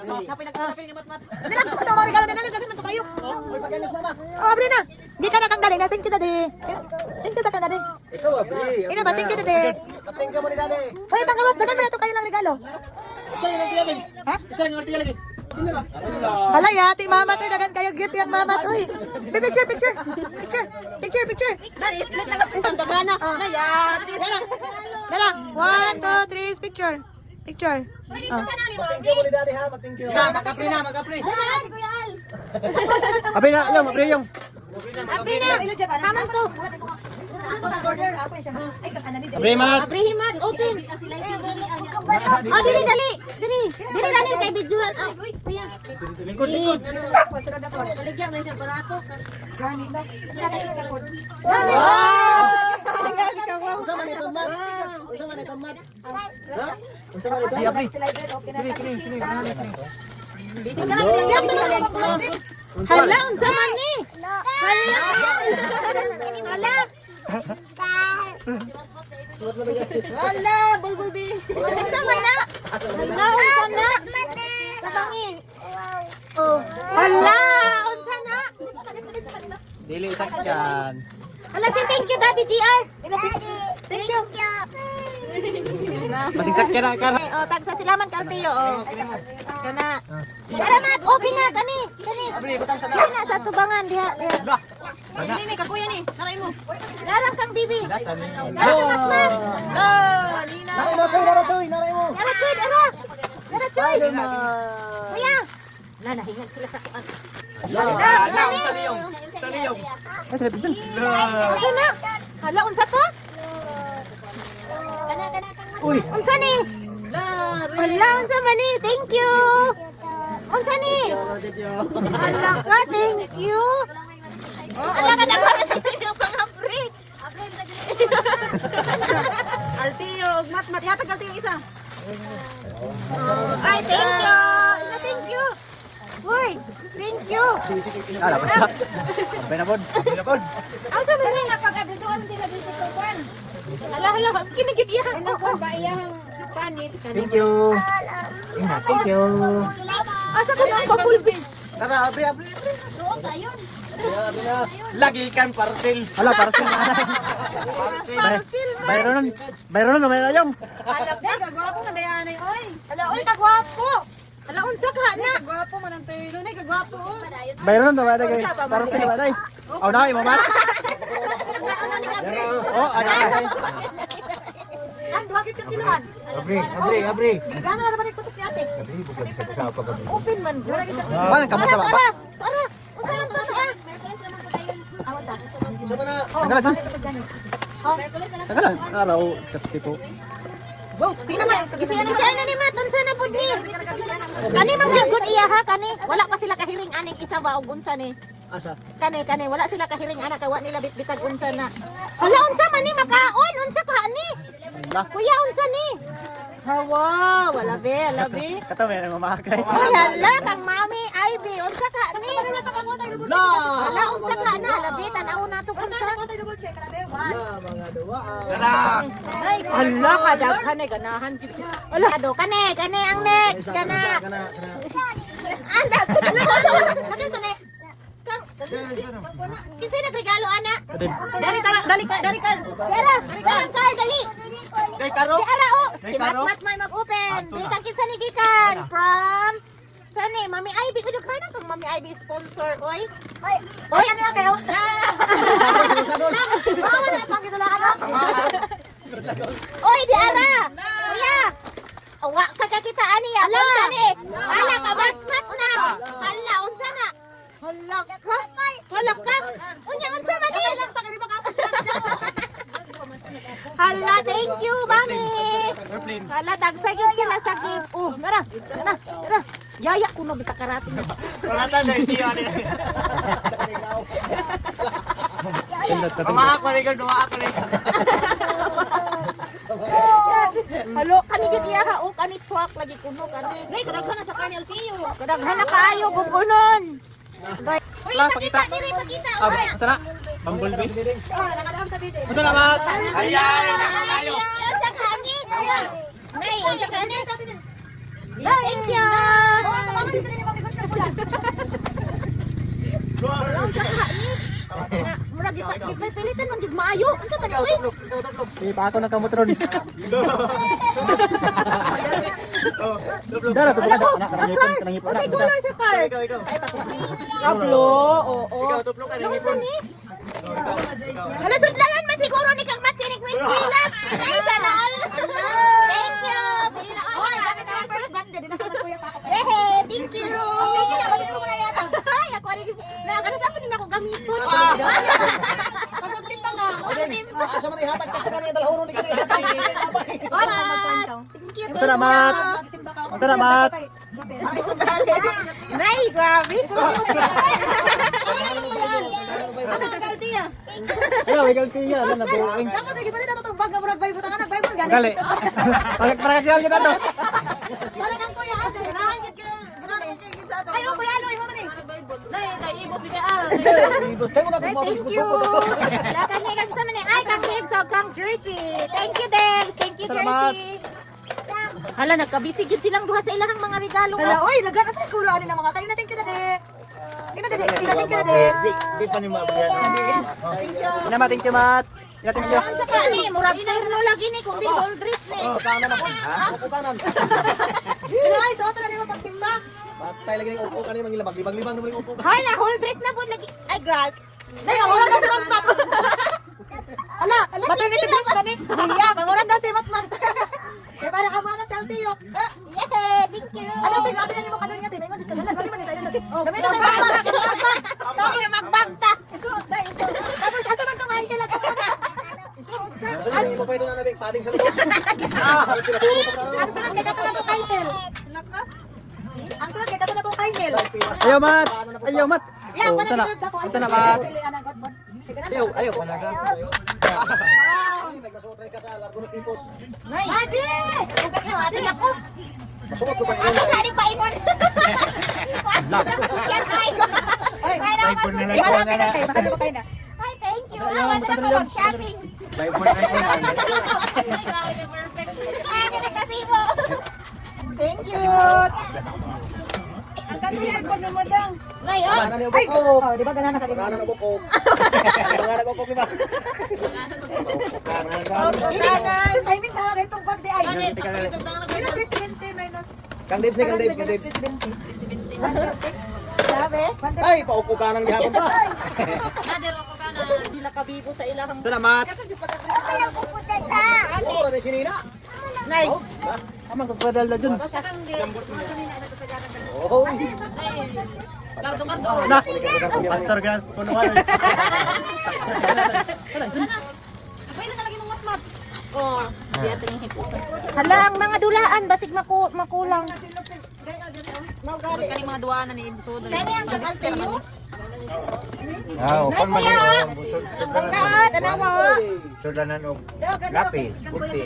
Napay ni Matmat. Relax mo daw, mga regalo na lang kasi man to kayo. Oh, abri na. Di ka na kang dali na. Thank you, daddy. Thank you sa kang daddy. Ikaw, Abri. Ina ba, thank you, daddy. Pating ka mo ni Daddy. Hoy, pangawas, dagan mo na to kayo lang regalo. Isa yung nagtiyalig. Ha? Isa yung nagtiyalig. Halay, ati mama to, dagan kayo gift yung mama to. Picture, picture. Picture, picture, picture. Dari split na isang dagana. Nayati. Dala, 1, 2, 3, picture. Picture. Oh. Pating ka mo ni Daddy ha, pating ka. Mag-apri na, mag-apri. Kuya Al. Apri na, yung, apri yung. Abri na. Haman to. Apri, mat. Abrihiman, open. Oh, dili, dali. Dili. Dili, dali kay videoan. Oh, kuya. Lingkod, lingkod. Baligyan mo siya para ako. Usa man itong mat. Usa man itong mat. Ha? Usa man itong mat. Hala, unsa man ni? Hala. Hala. Hala, bulbulbi. Unsa man na? Hala, unsa na? Kabangi. Oh, hala, unsa na? Dili sakyan. Hala, say thank you, Daddy GR. Thank you. Matisak ka na, ka na. Oh, tagsa silaman ka tiyo. Oh. Kana. Tara mat, open na kani. Kani. Kana sa tubangan diha. Ini ni kakuya ni. Naray mo. Larang kang bibi. Larang Nina. Naray mo, Choy, naray, Choy, naray mo. Yara choy, yara. Yara choy. Kuya. Nahingan sila sa kuan. Taniyong. Taniyong. Unsa na? Hala, unsa to? Uy. Unsa ni? Hala, unsa man ni? Thank you. Unsa ni? Hala ka, thank you. Hala ka na yung pang-apri. Altiyo, Matmat. Yatag Altiyo isa. Ay, thank you. Thank you. Uy, thank you. Ala, basta. Abay na, bod. Abay na, bod. Asa ba ni? Pagkaduduan din na dito ko kwan. Hala, kinigit iyahan ko. Thank you. Thank you. Asa ka na pabulbi? Tara, abri, abri. Doon tayon. Lagi kan parcel. Hala, parcel. Parcel. Bayron, bayron na, bayron yung. Hala, kagwapo man dayanay oy. Hala, uy, kagwapo. Hala, unsa ka na? Kagwapo man ang tuyo ni kagwapo oh. Bayron na, bayron kay parcel ba day? Aw na, imo mat. Oh, ano kay? Ang duwagit ka kinuhan. Abri, abri, abri. Gano'n na naman ikutos ni ate? Open man. Mana kamu sa baba? Para. Unsa lang to ah? Awan sa. Sama na. Tagalan sa. Tagalan. Araw, tipo. Wow, tingnan mo. Isa na ni Matan sana pud ni. Kani man gyud iya ha kani. Wala pa sila kahiring aning isa ba og unsa ni? Asa? Kani wala sila kahiring anak kay wa nila bitbitag unsa na. Hala unsa man ni makaon unsa ka ni? Kuya unsa ni? Hawa, wala be, alabi. Kato may namamakay. Ay, hala, kang mami, Ivy, unsa ka ni? Hala, unsa ka na, alabi, tanaw na to unsa. Mga duwa. Tara. Hala, kadaghan eh, ganahan. Hala, kane ang next, kana. Anda, kakin sa next. Kinsay nagregalo ana? Dali ka. Yara, dali. Kay Karo. Si Ara, oh. Kay Si Karo. Matmat may mag-open. Gikan kinsa ni gikan from Sani, Mami Ivy. Kuno ka na kung Mami Ivy sponsor, oy. Oy, ano kayo? Mama na pang gitula ka. Oy, di Ara. Kuya. Awa ka kita ani ya. Unsa ni? Ala ka Matmat na. Hala, unsa na? Hala ka. Unya unsa man ni? Sa kani ba ka? Hala, thank you, Mami. Hala, dagsagin sila sa gift. Oh, tara. Yaya kuno bita karating. Wala ta sa iyo ani. Duwa ako ni Halo, kanigit iya ha. O, kanit swak lagi kuno. Hey, kadaghan na sa kanya Altiyo. Kadaghan na kaayo, gugunon. La, pakita. Pakita. Tara. Bumblebee. Nakadaan ka dito. Salamat. Ayan, nakakayo. Ang sakani. Nay, ang sakani. Thank you. maayo. Unsa man uy? Di pa ako nagkamutron. Dara to kada anak kanang ipon Unsay color sa car? ikaw. Kablo. Oo. Ikaw tuplok ka Ano ni? Wala sudlangan man siguro ni kang matinik Miss Mila. Ay, salal. Thank you. Oy, ako sa first band din ako kuya pa ako. Eh, thank you. Thank you. Bakit mo na yata? Ay, ako rin. Nakakasama din ako gamiton. Pagsimba nga. Asa man ihatag ka kanang dalahon ni kani ihatag. Thank you. Salamat. Salamat. Nay, grabe. Ano ka kaltiya? Ayo, ikaw tiya na nabuing. Dapat lagi pa rin ako itong baga mo nag-Bible. Taka nag-Bible gani. Gali. Pagkakasyan kita to. Para kang kuya ate. Ganahan ka. Ayaw kuya ano imo man eh. Nay, ibos ni ka. Ibot kayo na Thank you. Lakan ni kang sama ni ay kang Dave so kang Jersey. Thank you Dave. Thank you Salamat. Jersey. Hala nagkabisi gid silang duha sa ilahang mga regalo. Hala, oy, nagana sa siguro ani na mga kayo natin kita de. Ina de, kita de. Di pa ni mabuyan. Salamat, thank you, Mat. Thank you. Sa kani murag terno lagi ni kung di gold dress ni. Oh, kanan ako. Upo kanan. Ay, so tara ni mo pagsimba. Patay lagi ng upo kanin mangilabag. Libang-libang naman yung upo. Hala whole dress na pud lagi. Ay grad. Nay, wala ka sa kampak. Ala, maternity dress ba ni? Iya, panguran daw si Matmat. Eh para ka mana sa Altiyo. Yeah, thank you. Ala, tingnan natin ni mo kadali nga tinay mo jud kadalan. Bali man ni tayo na. Gamit Ito na tayo. Tapos magbagta. Isuot dai, isuot. Tapos asa man tong ay sila. Isuot ka. Ano yung papay ito na nabig? Pating sa loob. Pinapuro pa na. Ang sarap kay katulad ko Kyle. Ang sarap kay katulad ko Kyle. Ayaw, Mat. Ayaw, Mat. Yan, Oh, wala sana. dito ako. Sana, Mat. Ayaw, Ayaw. Nagmasuotray ka sa largo ng tipos. Nay. Adi. Ugat na adi ako. Masuot ko pa Ako sa ni paimon. Yan ay ko. Ay, iPhone na lang. Iwan natin kayo, baka lupa kayo na. Ay, thank you. Awan na ako mag-shopping. Ay, kasi mo. Thank you. Ang sabi niya, pag namodang. Ngayon. Kanan yung Ay, ukok. di ba ganaan nakalimutan? Kanan ang ukok. Kanan ang ukok, di ba? Kanan. I mean, tara rin itong pagdi ay. Ganti ka galit. Minus 370 minus... Kang Dibs ni, Kang Dibs, Kang Dibs. 130. Sabi. Ay, paupo ka ng gihapon pa. Hindi nakabigo sa ilahang. Salamat. Ayaw ko putin ka. Oo, na si Nina. Nay. Amang kagpadal na dun. Oo. Na, pastor ka, punuan. Oh, biya tingin hiputan. Hala, ang mga dulaan basig makulang. Kani mga duwana ni Ibsod. Kani ang kakaltayo. Ah, upan man Kuya. yung Pagkaat, tanawa. sudanan og lapis, puti.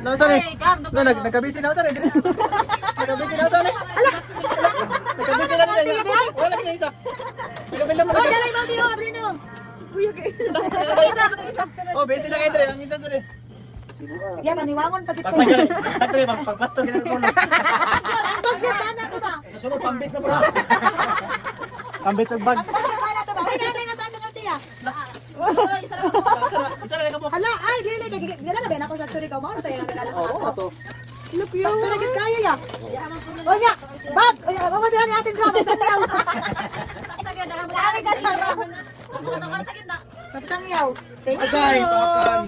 Nautan eh. No, nagkabisi na utan eh. Nagkabisi na utan eh. Ala! Nagkabisi na utan eh. Wala ka isa. Nagkabila mo na. Dalay mo diyo, abri no. Oh, busy na kayo dre. Ang isa dre. Yan, maniwangon pag ito. Pagpasto ginagawa na. Pagsatana to ba? Nasunod, pambis na bro. Pambis ng bag. Pagsatana to ba? Ay, nanay na saan ka tiya? Isa na lang po. Hala, ay, dili, gila na ba ako sa sorry ka mo? Ano tayo ang regalo sa Oo, ako? to. Look you. Talagang kaya ya. O niya, bag, o madira ni ating drama sa niyaw. Pagsangyaw. Agay, pakan.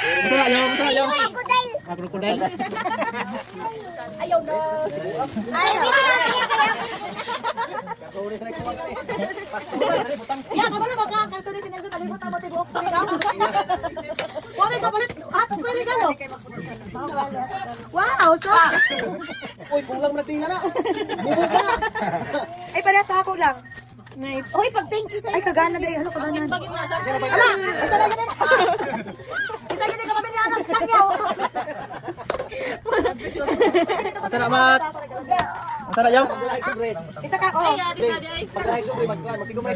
Masala yung. Krokodil. Ayaw na. Ay, Sorry sa nagkuha ka eh. ya, kabalo ba ka? Kaso ni Sinelson, alimutan mo tibok sa ikaw. Wala ka balit, atong ko yung regalo. Wow, so. Uy, kulang na tingnan na. Bubog na. Ay, para sa ako lang. Nay. Hoy, pag thank you sa Ay, kagana ba? Ano kagana? Ala, isa na ganun. Isa ganun ka pamilya ng sangyaw. Salamat. Masala yung. Isa ka, oh. Paglahay sobre, magtigumay.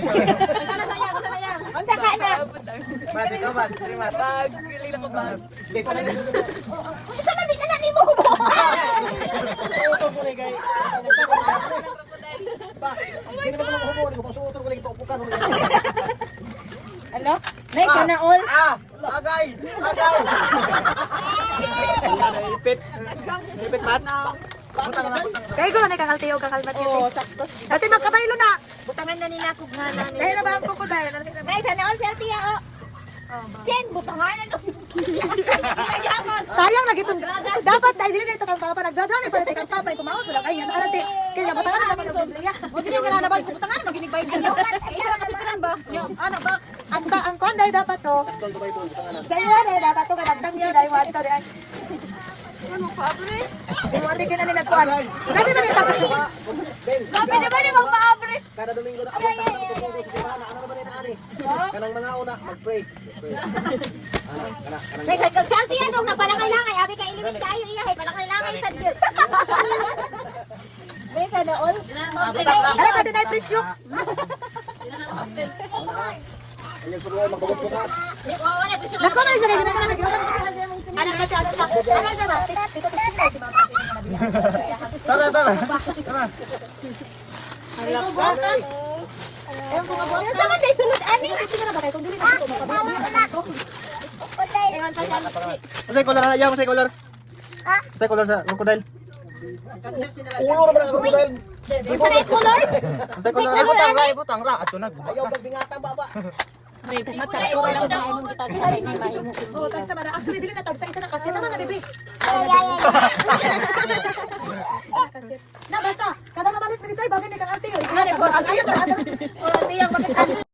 Unta ka na. Pati ka ba? Salamat. Hindi pa lang. Isa man di ka na nimo mo. Suotong ko rin kay. Pa, hindi naman ko lang humuha. Hindi ko pang suotong ko lang ito. Upukan. Ano? Nay, sana all. Agay! Agay! Ipit. Ipit, Pat. Butang na. Kaya ko na kang LTO, kang kalmat yun. Oo, sakto. Kasi magkabaylo na. Butangan na nila kung nga na. Dahil na ba ang crocodile? Nay, sana all selfie ako. Jen, butangan na. Sayang lagi itong, dapat dahil din ito kang papa, nagdadami pa natin kang papa, kumaos, wala kayo, sa alas kaya butangan na naman ang Biblia. O, hindi ka na naman. Butangan, maginig ba yung ba? Ano ba? Ang kwan dahil dapat to, sa iyo dahil dapat to, kanagsang iyo dahil wala to dahil. Ano pa, pre? Iwati ka na nila kwan. Grabe ba nila pagkakas? Sabi na ba ni magpa-abre? Kada Domingo na abot na tutulong sa simana. Ano ba rin ani? Kanang mga una, mag-pray. Nay, selfie yan nung napalangay-langay. Abi ka ilimit kayo iya. Palangay-langay sa Diyo. Nay, sana all. Alam kasi na i-tissue. Ayun sa buhay, magbagot ko ka. Nako na siya na Anak ka siya. Tara, tara. Ano sa man day sunod ani? Masay color na yan, masay color. Masay color sa crocodile. Ulo naman ang crocodile. Masay color? Masay color na. Butang ra. Ato na. Ayaw pagbingatan baba. Oh, tagsa mara. Actually, dili na tagsa isa na kasi tama na bibi. Na basta, kada mabalik mo dito ay bagay ni kang ate. Ayaw sa